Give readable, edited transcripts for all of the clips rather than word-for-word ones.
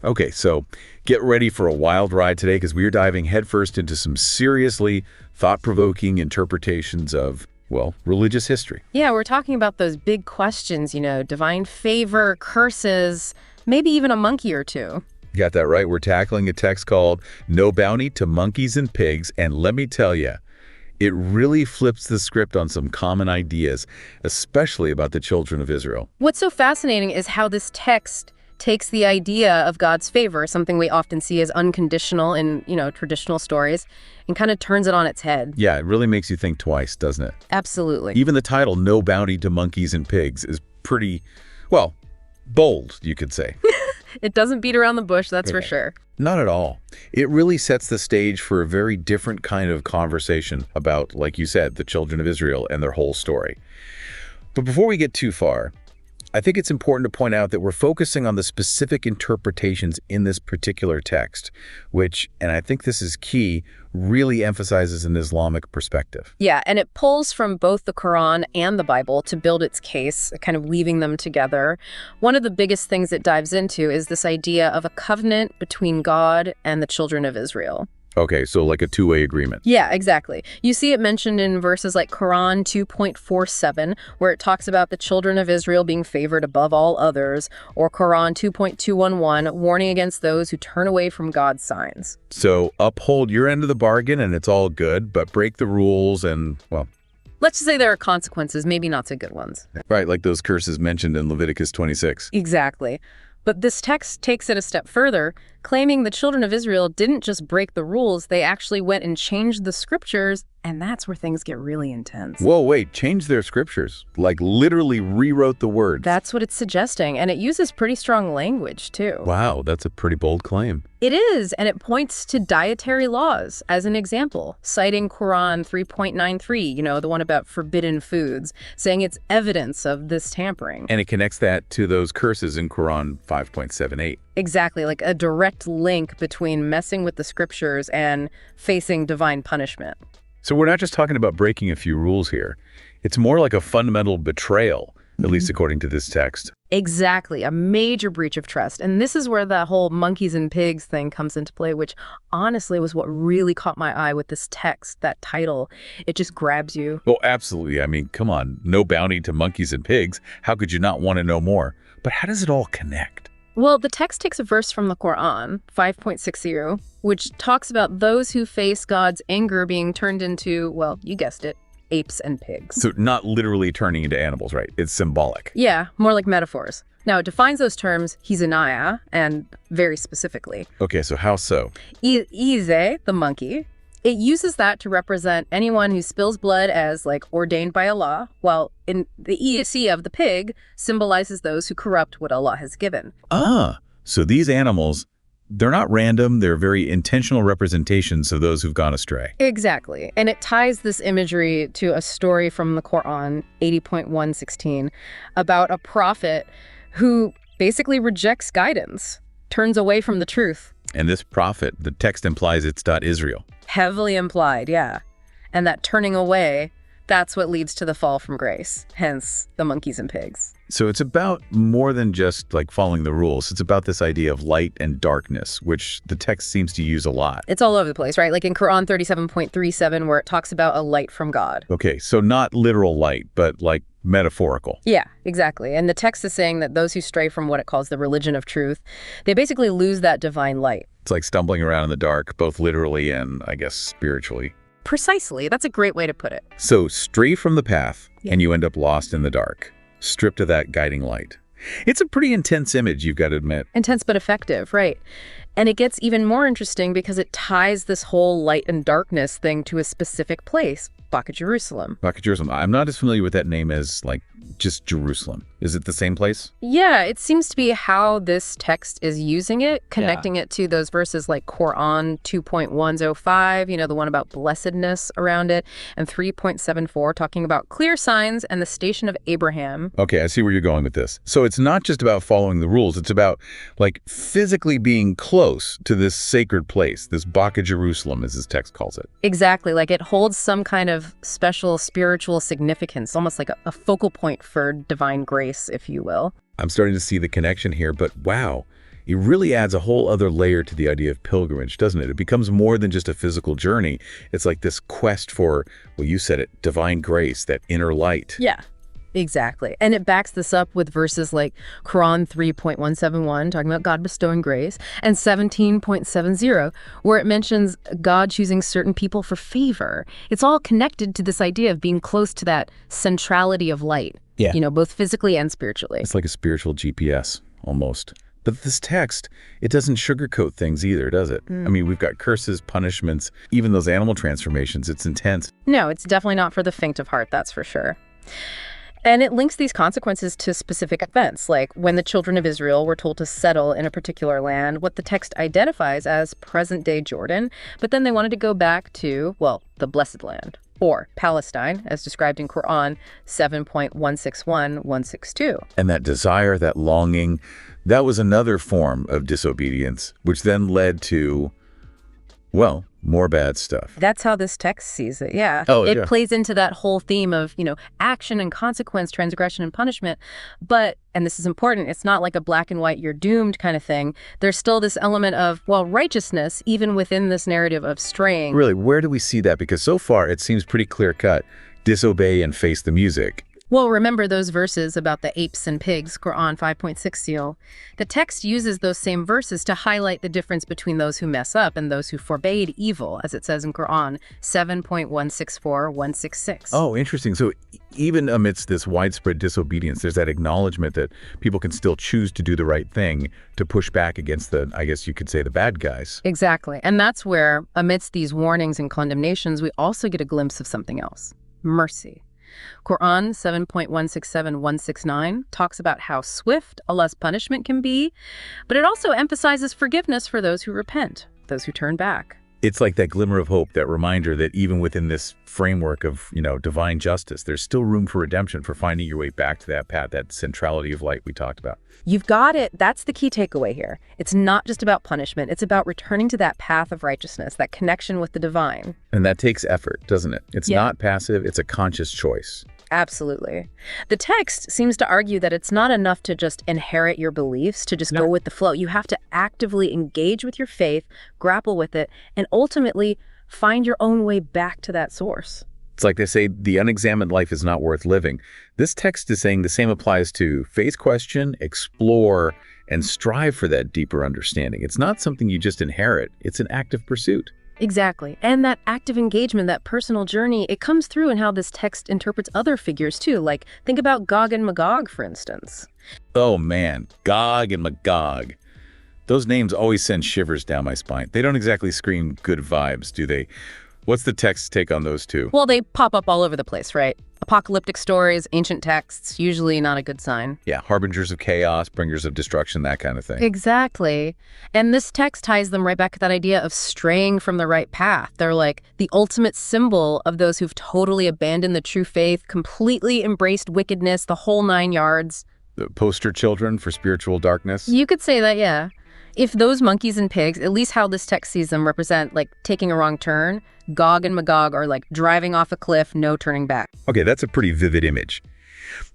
Okay, so get ready for a wild ride today because we are diving headfirst into some seriously thought-provoking interpretations of, well, religious history. Yeah, we're talking about those big questions, divine favor, curses, maybe even a monkey or two. You got that right. We're tackling a text called No Bounty to Monkeys and Pigs, and let me tell you, it really flips the script on some common ideas, especially about the children of Israel. What's so fascinating is how this text takes the idea of God's favor, something we often see as unconditional in, traditional stories, and kind of turns it on its head. Yeah, it really makes you think twice, doesn't it? Absolutely. Even the title, No Bounty to Monkeys and Pigs, is pretty, well, bold, you could say. It doesn't beat around the bush, that's for sure. Not at all. It really sets the stage for a very different kind of conversation about, like you said, the children of Israel and their whole story. But before we get too far, I think it's important to point out that we're focusing on the specific interpretations in this particular text, which, and I think this is key, really emphasizes an Islamic perspective. Yeah, and it pulls from both the Quran and the Bible to build its case, kind of weaving them together. One of the biggest things it dives into is this idea of a covenant between God and the children of Israel. Okay, so like a two-way agreement. Yeah, exactly. You see it mentioned in verses like Quran 2.47, where it talks about the children of Israel being favored above all others, or Quran 2.211, warning against those who turn away from God's signs. So uphold your end of the bargain and it's all good, but break the rules and, well... Let's just say there are consequences, maybe not so good ones. Right, like those curses mentioned in Leviticus 26. Exactly. But this text takes it a step further, claiming the children of Israel didn't just break the rules, they actually went and changed the scriptures, and that's where things get really intense. Whoa, wait, changed their scriptures? Like literally rewrote the words? That's what it's suggesting, and it uses pretty strong language, too. Wow, that's a pretty bold claim. It is, and it points to dietary laws as an example, citing Quran 3.93, the one about forbidden foods, saying it's evidence of this tampering. And it connects that to those curses in Quran 5.78. Exactly, like a direct link between messing with the scriptures and facing divine punishment. So we're not just talking about breaking a few rules here. It's more like a fundamental betrayal, at least according to this text. Exactly, a major breach of trust. And this is where the whole monkeys and pigs thing comes into play, which honestly was what really caught my eye with this text, that title. It just grabs you. Oh, absolutely. I mean, come on, no bounty to monkeys and pigs. How could you not want to know more? But how does it all connect? Well, the text takes a verse from the Quran, 5.60, which talks about those who face God's anger being turned into, well, you guessed it, apes and pigs. So not literally turning into animals, right? It's symbolic. Yeah, more like metaphors. Now, it defines those terms, hizanaya, and very specifically. Okay, so how so? Ize, the monkey, it uses that to represent anyone who spills blood as, ordained by Allah, while in the EC of the pig symbolizes those who corrupt what Allah has given. Ah, so these animals, they're not random, they're very intentional representations of those who've gone astray. Exactly. And it ties this imagery to a story from the Quran, 80.116, about a prophet who basically rejects guidance, turns away from the truth. And this prophet, the text implies it's Israel. Heavily implied, yeah. And that turning away, that's what leads to the fall from grace, hence the monkeys and pigs. So it's about more than just following the rules. It's about this idea of light and darkness, which the text seems to use a lot. It's all over the place, right? Like in Quran 37.37, where it talks about a light from God. Okay, so not literal light, but metaphorical. Yeah, exactly. And the text is saying that those who stray from what it calls the religion of truth, they basically lose that divine light. It's like stumbling around in the dark, both literally and, I guess, spiritually. Precisely. That's a great way to put it. So stray from the path, and you end up lost in the dark, stripped of that guiding light. It's a pretty intense image, you've got to admit. Intense but effective, right. And it gets even more interesting because it ties this whole light and darkness thing to a specific place, Baka Jerusalem. Baka Jerusalem. I'm not as familiar with that name as, just Jerusalem. Is it the same place? Yeah, it seems to be how this text is using it, connecting it to those verses like Quran 2.105, the one about blessedness around it, and 3.74 talking about clear signs and the station of Abraham. Okay, I see where you're going with this. So it's not just about following the rules. It's about, physically being close to this sacred place, this Baka Jerusalem, as this text calls it. Exactly. It holds some kind of special spiritual significance, almost like a focal point for divine grace, if you will. I'm starting to see the connection here, but wow, It really adds a whole other layer to the idea of pilgrimage, doesn't it? It becomes more than just a physical journey. It's like this quest for, well, you said it, divine grace, that inner light. Yeah. Exactly. And it backs this up with verses like Quran 3.171, talking about God bestowing grace, and 17.70, where it mentions God choosing certain people for favor. It's all connected to this idea of being close to that centrality of light, Yeah. both physically and spiritually. It's like a spiritual GPS, almost. But this text, it doesn't sugarcoat things either, does it? I mean, we've got curses, punishments, even those animal transformations. It's intense. No, it's definitely not for the faint of heart, that's for sure. And it links these consequences to specific events, like when the children of Israel were told to settle in a particular land, what the text identifies as present-day Jordan, but then they wanted to go back to, well, the Blessed Land, or Palestine, as described in Quran 7.161-162. And that desire, that longing, that was another form of disobedience, which then led to, well, more bad stuff. That's how this text sees it, yeah. Oh, it yeah. plays into that whole theme of, action and consequence, transgression and punishment. But, and this is important, it's not like a black and white, you're doomed kind of thing. There's still this element of, well, righteousness, even within this narrative of straying. Really, where do we see that? Because so far, it seems pretty clear-cut. Disobey and face the music. Well, remember those verses about the apes and pigs, Quran 5.60. The text uses those same verses to highlight the difference between those who mess up and those who forbade evil, as it says in Quran 7.164-166. Oh, interesting. So even amidst this widespread disobedience, there's that acknowledgement that people can still choose to do the right thing to push back against the, I guess you could say, the bad guys. Exactly. And that's where, amidst these warnings and condemnations, we also get a glimpse of something else: mercy. Quran 7.167-169 talks about how swift Allah's punishment can be, but it also emphasizes forgiveness for those who repent, those who turn back. It's like that glimmer of hope, that reminder that even within this framework of, divine justice, there's still room for redemption, for finding your way back to that path, that centrality of light we talked about. You've got it. That's the key takeaway here. It's not just about punishment. It's about returning to that path of righteousness, that connection with the divine. And that takes effort, doesn't it? It's not passive. It's a conscious choice. Absolutely. The text seems to argue that it's not enough to just inherit your beliefs, to just go with the flow. You have to actively engage with your faith, grapple with it, and ultimately find your own way back to that source. It's like they say, the unexamined life is not worth living. This text is saying the same applies to face question, explore, and strive for that deeper understanding. It's not something you just inherit. It's an active pursuit. Exactly. And that active engagement, that personal journey, it comes through in how this text interprets other figures too. Like, think about Gog and Magog, for instance. Oh man, Gog and Magog. Those names always send shivers down my spine. They don't exactly scream good vibes, do they? What's the text's take on those two? Well, they pop up all over the place, right? Apocalyptic stories, ancient texts, usually not a good sign. Yeah, harbingers of chaos, bringers of destruction, that kind of thing. Exactly. And this text ties them right back to that idea of straying from the right path. They're like the ultimate symbol of those who've totally abandoned the true faith, completely embraced wickedness, the whole 9 yards. The poster children for spiritual darkness? You could say that, yeah. If those monkeys and pigs, at least how this text sees them, represent like taking a wrong turn, Gog and Magog are like driving off a cliff, no turning back. Okay, that's a pretty vivid image.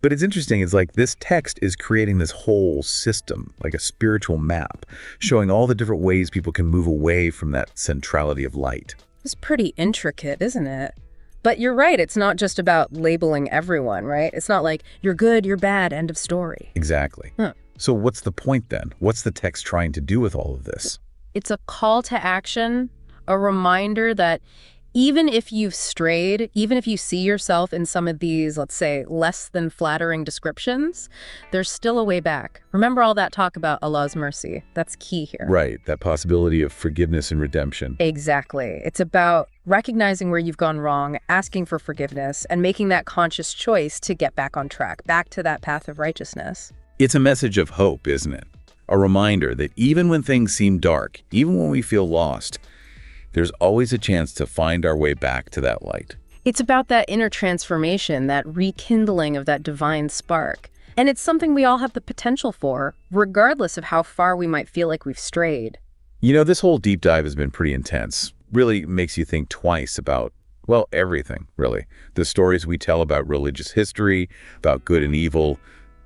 But it's interesting, it's like this text is creating this whole system, like a spiritual map, showing all the different ways people can move away from that centrality of light. It's pretty intricate, isn't it? But you're right, it's not just about labeling everyone, right? It's not like you're good, you're bad, end of story. Exactly. Huh. So what's the point then? What's the text trying to do with all of this? It's a call to action, a reminder that even if you've strayed, even if you see yourself in some of these, let's say, less than flattering descriptions, there's still a way back. Remember all that talk about Allah's mercy. That's key here. Right, that possibility of forgiveness and redemption. Exactly. It's about recognizing where you've gone wrong, asking for forgiveness, and making that conscious choice to get back on track, back to that path of righteousness. It's a message of hope, isn't it? A reminder that even when things seem dark, even when we feel lost, there's always a chance to find our way back to that light. It's about that inner transformation, that rekindling of that divine spark. And it's something we all have the potential for, regardless of how far we might feel like we've strayed. You know, this whole deep dive has been pretty intense. Really makes you think twice about, well, everything, really. The stories we tell about religious history, about good and evil,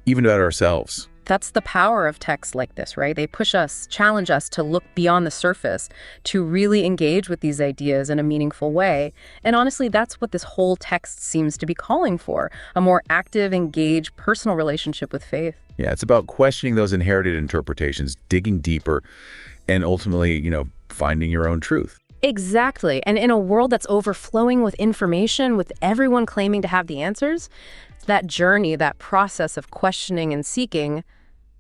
even about ourselves. That's the power of texts like this, right? They push us, challenge us to look beyond the surface, to really engage with these ideas in a meaningful way. And honestly, that's what this whole text seems to be calling for, a more active, engaged, personal relationship with faith. Yeah, it's about questioning those inherited interpretations, digging deeper, and ultimately, finding your own truth. Exactly. And in a world that's overflowing with information, with everyone claiming to have the answers, that journey, that process of questioning and seeking,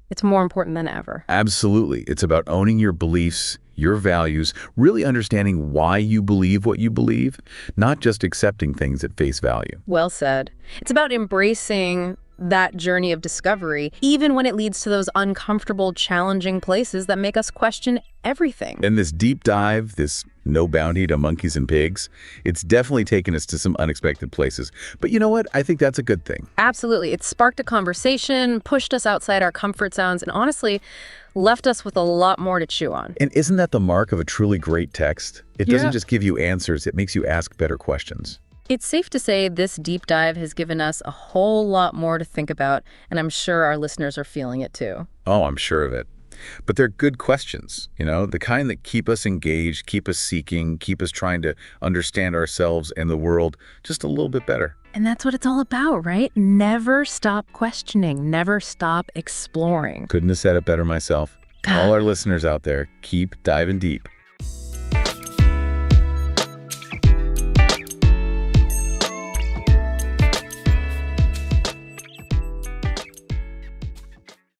it's more important than ever. Absolutely. It's about owning your beliefs, your values, really understanding why you believe what you believe, not just accepting things at face value. Well said. It's about embracing that journey of discovery, even when it leads to those uncomfortable, challenging places that make us question everything. And this deep dive, this no bounty to monkeys and pigs, it's definitely taken us to some unexpected places. But you know what? I think that's a good thing. Absolutely. It sparked a conversation, pushed us outside our comfort zones, and honestly, left us with a lot more to chew on. And isn't that the mark of a truly great text? It doesn't Yeah. just give you answers, it makes you ask better questions. It's safe to say this deep dive has given us a whole lot more to think about, and I'm sure our listeners are feeling it too. Oh, I'm sure of it. But they're good questions, the kind that keep us engaged, keep us seeking, keep us trying to understand ourselves and the world just a little bit better. And that's what it's all about, right? Never stop questioning, never stop exploring. Couldn't have said it better myself. All our listeners out there, keep diving deep.